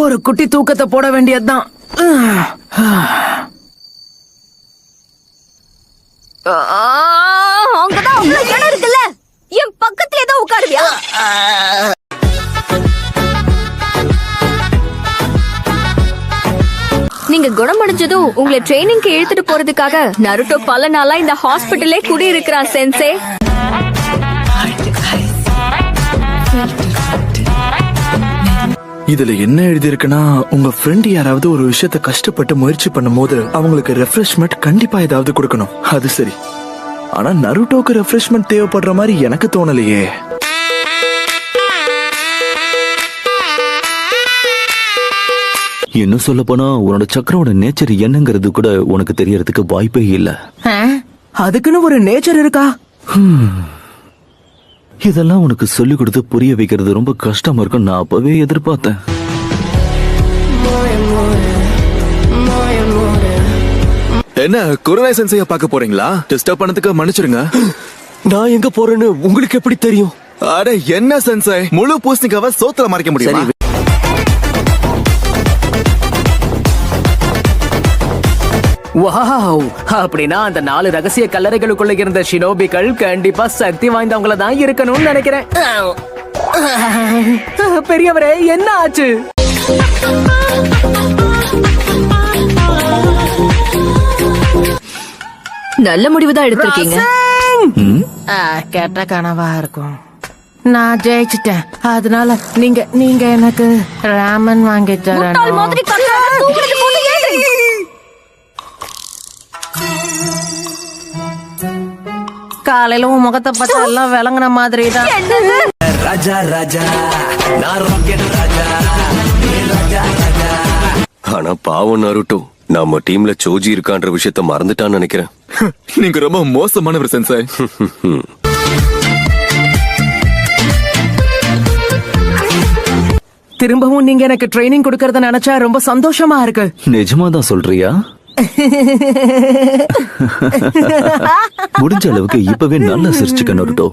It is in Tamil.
ஒரு குட்டி தூக்கத்தை போட வேண்டியதுதான். அங்கதான் அவ்வளவு இடம் இருக்குல்ல, என் பக்கத்துல ஏதோ உட்காருவியா? நீங்க குணமடைஞ்சதும் உங்களை ட்ரைனிங்க்கு இழுத்துட்டு போறதுக்காக நருட்டோ பல நாளா இந்த ஹாஸ்பிட்டலே குடி இருக்கிறான் சென்சே. இதுல என்ன எழுதி இருக்குன்னா, உங்க ஃப்ரெண்ட் யாராவது ஒரு விஷயத்த கஷ்டப்பட்டு முயற்சி பண்ணும் போது அவங்களுக்கு ரெஃப்ரெஷ்மெண்ட் கண்டிப்பா ஏதாவது கொடுக்கணும். அது சரி, ஆனா நருட்டோக்கு ரெஃப்ரெஷ்மெண்ட் தேவைப்படுற மாதிரி எனக்கு தோணலையே. என்ன சொல்ல போனா உன்னோட சக்கரோட நேச்சர் என்னங்கிறது கூட உனக்கு தெரியறதுக்கு வாய்ப்பே இல்ல. அதுக்குன்னு ஒரு நேச்சர் இருக்கா? இதெல்லாம் உனக்கு சொல்லி கொடுத்து புரிய வைக்கிறது ரொம்ப கஷ்டமா இருக்கும். நான் அப்பவே எதிர்பார்த்தேன். என்ன குருநாய சென்சைய பார்க்க போறீங்களா? டிஸ்டர்ப் பண்ணதுக்கு மன்னிச்சிருங்க. நான் எங்க போறேன்னு உங்களுக்கு எப்படி தெரியும்? அட என்ன சென்சை, முழு பூசணிக்காவை சோத்துல மறைக்க முடியும்? வாவ், அப்படின்னா அந்த 4 ரகசிய கல்லறைகளுக்குள்ள இருந்த ஷினோபிகள் கண்டிப்பா சக்தி வாய்ந்தவங்கள தான் இருக்கணும்னு நினைக்கிறேன். பெரியவரே, என்ன ஆச்சு? நல்ல முடிவுதான் எடுத்திருக்கீங்க. கெட்ட கனவா இருக்கும். நான் ஜெயிச்சிட்டேன். அதனால நீங்க எனக்கு ராமன் வாங்கி தரணும். காலையில உன் முகத்தை பார்த்தா எல்லாம் விளங்குன மாதிரி தான். ராஜா ராஜா, நான் ராக்கெட் ராஜா, ராஜா ராஜா. ஆனா பாவம் நருட்டோ, நம்ம டீம்ல சோஜி இருக்கான்ற விஷயத்த மறந்துட்டான்னு நினைக்கிறேன். நீங்க ரொம்ப மோசமானவர் சென்சை. திரும்பவும் நீங்க எனக்கு ட்ரைனிங் கொடுக்கறத நினைச்சா ரொம்ப சந்தோஷமா இருக்கு. நிஜமாதான் சொல்றியா? முடிஞ்ச அளவுக்கு இப்பவே நல்லா சிரிச்சுக்க நருட்டோ.